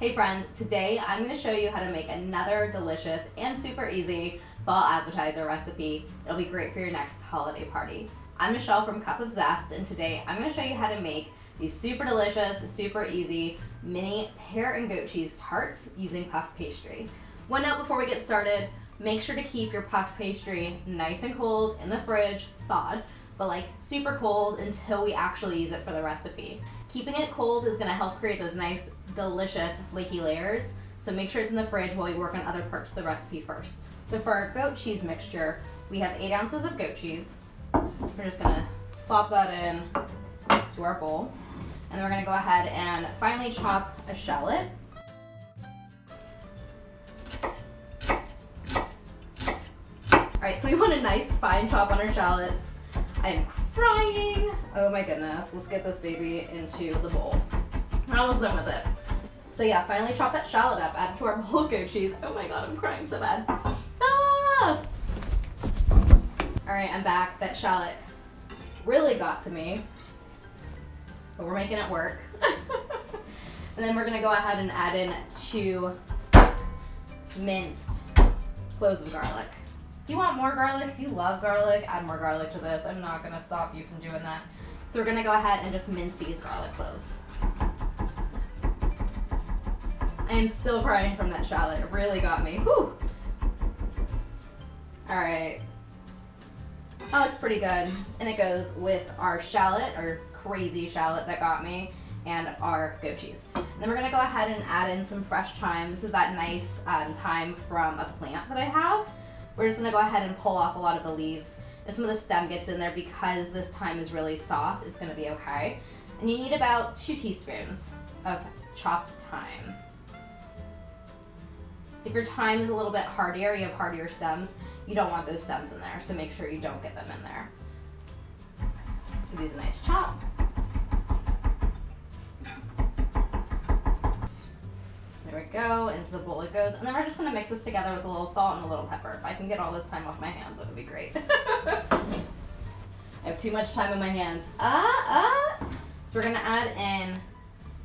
Hey friend, today I'm going to show you how to make another delicious and super easy fall appetizer recipe. It'll be great for your next holiday party. I'm Michelle from Cup of Zest, and today I'm going to show you how to make these super delicious, super easy mini pear and goat cheese tarts using puff pastry. One note before we get started, make sure to keep your puff pastry nice and cold in the fridge, thawed, but like super cold until we actually use it for the recipe. Keeping it cold is going to help create those nice, delicious, flaky layers, so make sure it's in the fridge while we work on other parts of the recipe first. So for our goat cheese mixture, we have 8 ounces of goat cheese. We're just going to plop that in to our bowl, and then we're going to go ahead and finely chop a shallot. Alright, so we want a nice fine chop on our shallots. I'm crying! Oh my goodness, let's get this baby into the bowl. I'm almost done with it. So yeah, finally chop that shallot up, add it to our bowl of goat cheese. Oh my god, I'm crying so bad. Ah! Alright, I'm back. That shallot really got to me, but we're making it work. And then we're gonna go ahead and add in 2 minced cloves of garlic. If you want more garlic, if you love garlic, add more garlic to this. I'm not gonna stop you from doing that. So we're gonna go ahead and just mince these garlic cloves. I am still crying from that shallot. It really got me. Whew. All right. Oh, it's pretty good. And it goes with our shallot, our crazy shallot that got me, and our goat cheese. And then we're gonna go ahead and add in some fresh thyme. This is that nice thyme from a plant that I have. We're just gonna go ahead and pull off a lot of the leaves. If some of the stem gets in there, because this thyme is really soft, it's gonna be okay. And you need about 2 teaspoons of chopped thyme. If your thyme is a little bit hardier, you have hardier stems, you don't want those stems in there, so make sure you don't get them in there. Give these a nice chop. There we go, into the bowl it goes. And then we're just gonna mix this together with a little salt and a little pepper. If I can get all this thyme off my hands, that would be great. I have too much time in my hands. So we're gonna add in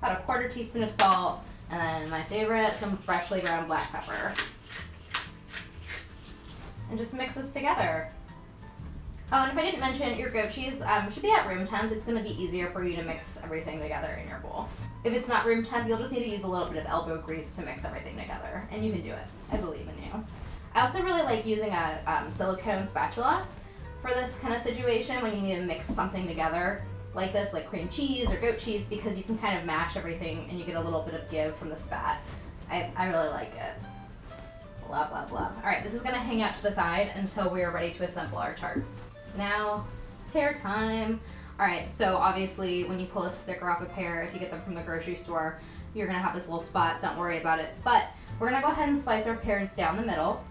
about a 1/4 teaspoon of salt, and then my favorite, some freshly ground black pepper. And just mix this together. Oh, and if I didn't mention, your goat cheese should be at room temp. It's gonna be easier for you to mix everything together in your bowl. If it's not room temp, you'll just need to use a little bit of elbow grease to mix everything together, and you can do it. I believe in you. I also really like using a silicone spatula for this kind of situation when you need to mix something together like this, like cream cheese or goat cheese, because you can kind of mash everything and you get a little bit of give from the spat. I really like it. Blah, blah, blah. All right, this is gonna hang out to the side until we are ready to assemble our tarts. Now, pear time. All right, so obviously when you pull a sticker off a pear, if you get them from the grocery store, you're gonna have this little spot, don't worry about it. But we're gonna go ahead and slice our pears down the middle,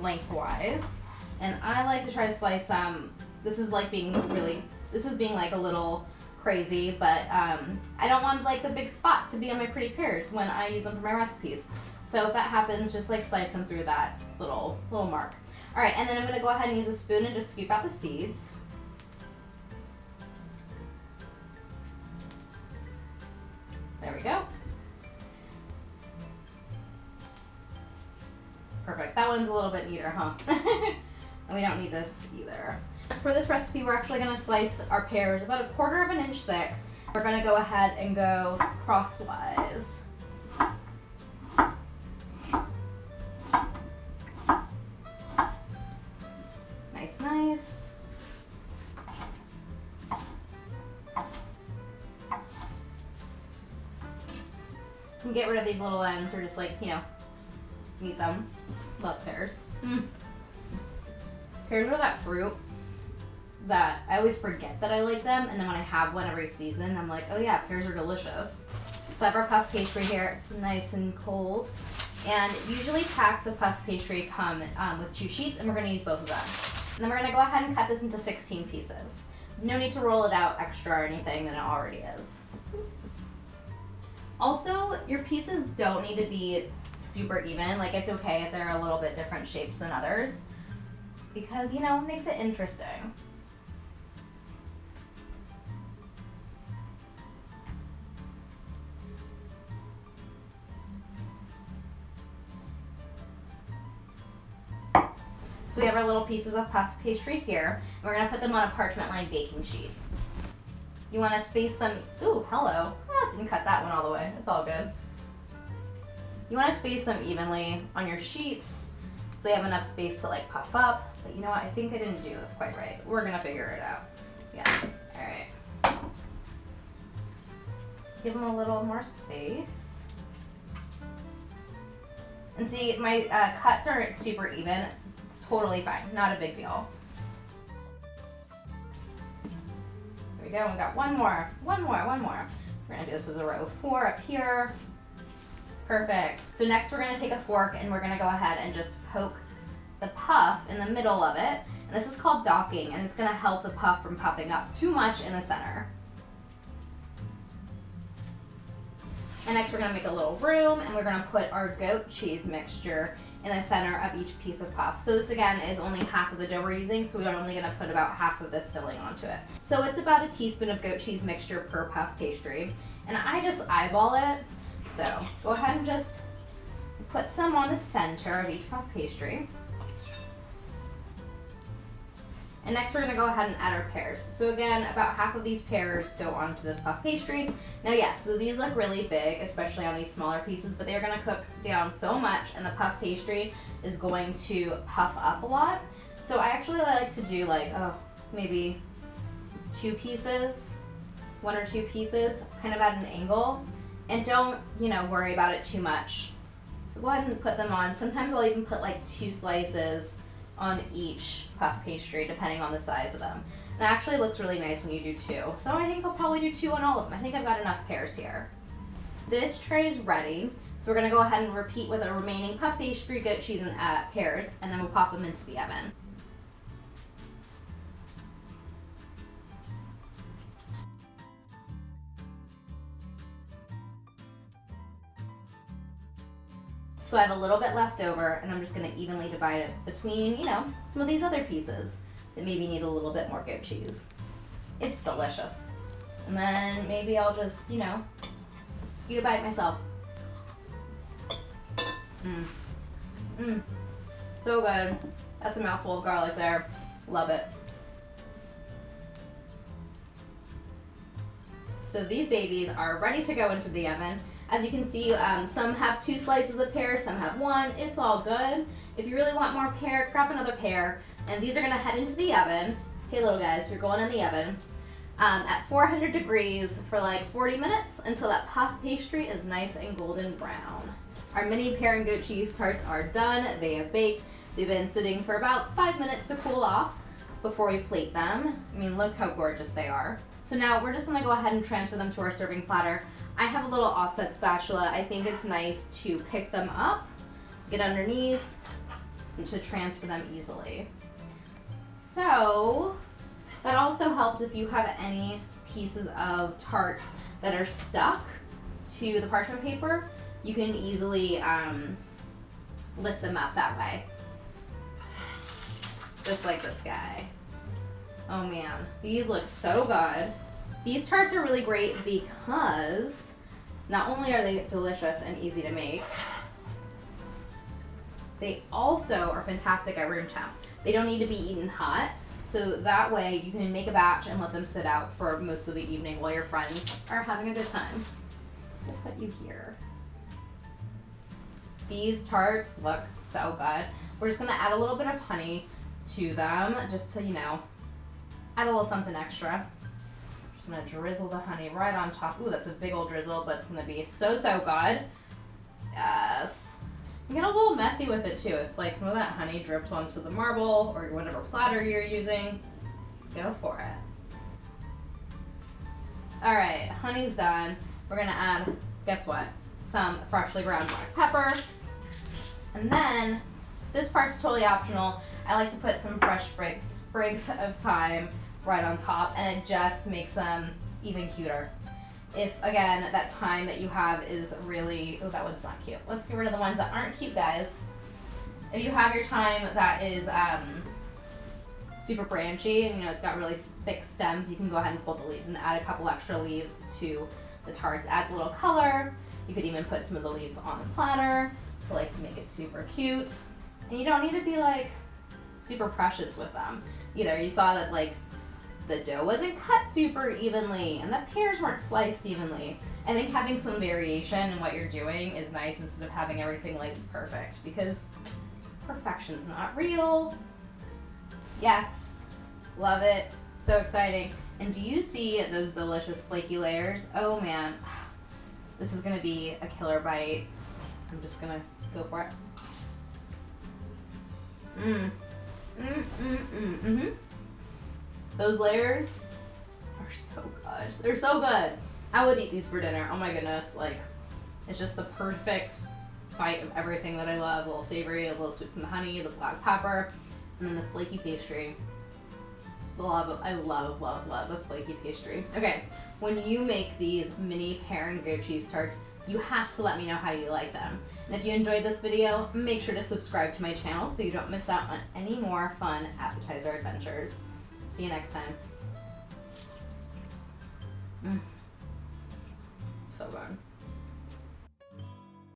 lengthwise. And I like to try to slice this is being like a little crazy, but I don't want like the big spot to be on my pretty pears when I use them for my recipes. So if that happens, just like slice them through that little mark. All right, and then I'm gonna go ahead and use a spoon and just scoop out the seeds. There we go. Perfect. That one's a little bit neater, huh? And we don't need this either. For this recipe, we're actually going to slice our pears about 1/4 of an inch thick. We're going to go ahead and go crosswise. Nice, nice. And get rid of these little ends, or just like, eat them. Love pears. Pears are that fruit that I always forget that I like them, and then when I have one every season, I'm like, oh yeah, pears are delicious. So I have our puff pastry here. It's nice and cold. And usually packs of puff pastry come with 2 sheets, and we're going to use both of them. And then we're going to go ahead and cut this into 16 pieces. No need to roll it out extra or anything than it already is. Also, your pieces don't need to be super even. Like, it's okay if they're a little bit different shapes than others, because, it makes it interesting. So we have our little pieces of puff pastry here. And we're gonna put them on a parchment lined baking sheet. You wanna space them, ooh, hello. Didn't cut that one all the way, it's all good. You wanna space them evenly on your sheets so they have enough space to like puff up. But you know what, I think I didn't do this quite right. We're gonna figure it out. Yeah, all right. Let's give them a little more space. And see, my cuts aren't super even. It's totally fine, not a big deal. There we go, we got one more. We're gonna do this as a row of 4 up here. Perfect. So next we're gonna take a fork and we're gonna go ahead and just poke the puff in the middle of it. And this is called docking, and it's gonna help the puff from puffing up too much in the center. And next we're gonna make a little room and we're gonna put our goat cheese mixture in the center of each piece of puff. So this again is only half of the dough we're using, so we're only gonna put about half of this filling onto it. So it's about a teaspoon of goat cheese mixture per puff pastry. And I just eyeball it. So go ahead and just put some on the center of each puff pastry. And next we're gonna go ahead and add our pears. So again, about half of these pears go onto this puff pastry. Now yes, so these look really big, especially on these smaller pieces, but they're gonna cook down so much and the puff pastry is going to puff up a lot. So I actually like to do like, maybe 2 pieces, 1 or 2 pieces, kind of at an angle. And don't, worry about it too much. So go ahead and put them on. Sometimes I'll even put like 2 slices on each puff pastry, depending on the size of them. And it actually looks really nice when you do 2. So I think I'll probably do 2 on all of them. I think I've got enough pears here. This tray is ready. So we're gonna go ahead and repeat with our remaining puff pastry, goat cheese, and pears, and then we'll pop them into the oven. So I have a little bit left over, and I'm just gonna evenly divide it between, some of these other pieces that maybe need a little bit more goat cheese. It's delicious. And then maybe I'll just, eat a bite myself. So good. That's a mouthful of garlic there. Love it. So these babies are ready to go into the oven. As you can see, some have 2 slices of pear, some have 1. It's all good. If you really want more pear, grab another pear. And these are gonna head into the oven. Hey little guys, you're going in the oven at 400 degrees for like 40 minutes until that puff pastry is nice and golden brown. Our mini pear and goat cheese tarts are done. They have baked. They've been sitting for about 5 minutes to cool off before we plate them. I mean, look how gorgeous they are. So now we're just gonna go ahead and transfer them to our serving platter. I have a little offset spatula. I think it's nice to pick them up, get underneath, and to transfer them easily. So that also helps if you have any pieces of tarts that are stuck to the parchment paper. You can easily lift them up that way. Just like this guy. Oh man, these look so good. These tarts are really great because not only are they delicious and easy to make, they also are fantastic at room temp. They don't need to be eaten hot, so that way you can make a batch and let them sit out for most of the evening while your friends are having a good time. We'll put you here. These tarts look so good. We're just gonna add a little bit of honey to them just to, add a little something extra. Just gonna drizzle the honey right on top. Ooh, that's a big old drizzle, but it's gonna be so good. Yes. You get a little messy with it too. If like some of that honey drips onto the marble or whatever platter you're using, go for it. All right, honey's done. We're gonna add, guess what? Some freshly ground black pepper. And then, this part's totally optional. I like to put some fresh sprigs of thyme right on top, and it just makes them even cuter. If, again, that thyme that you have is really, oh, that one's not cute. Let's get rid of the ones that aren't cute, guys. If you have your thyme that is super branchy, and it's got really thick stems, you can go ahead and pull the leaves and add a couple extra leaves to the tarts. Adds a little color. You could even put some of the leaves on the platter to like make it super cute. And you don't need to be like super precious with them either. You saw that like the dough wasn't cut super evenly and the pears weren't sliced evenly. I think having some variation in what you're doing is nice instead of having everything like perfect, because perfection's not real. Yes, love it, so exciting. And do you see those delicious flaky layers? Oh man, this is gonna be a killer bite. I'm just gonna go for it. Those layers are so good. They're so good. I would eat these for dinner. Oh my goodness, like it's just the perfect bite of everything that I love. A little savory, a little sweet from the honey, the black pepper, and then the flaky pastry. I love a flaky pastry. Okay, when you make these mini pear and goat cheese tarts, you have to let me know how you like them. And if you enjoyed this video, make sure to subscribe to my channel so you don't miss out on any more fun appetizer adventures. See you next time.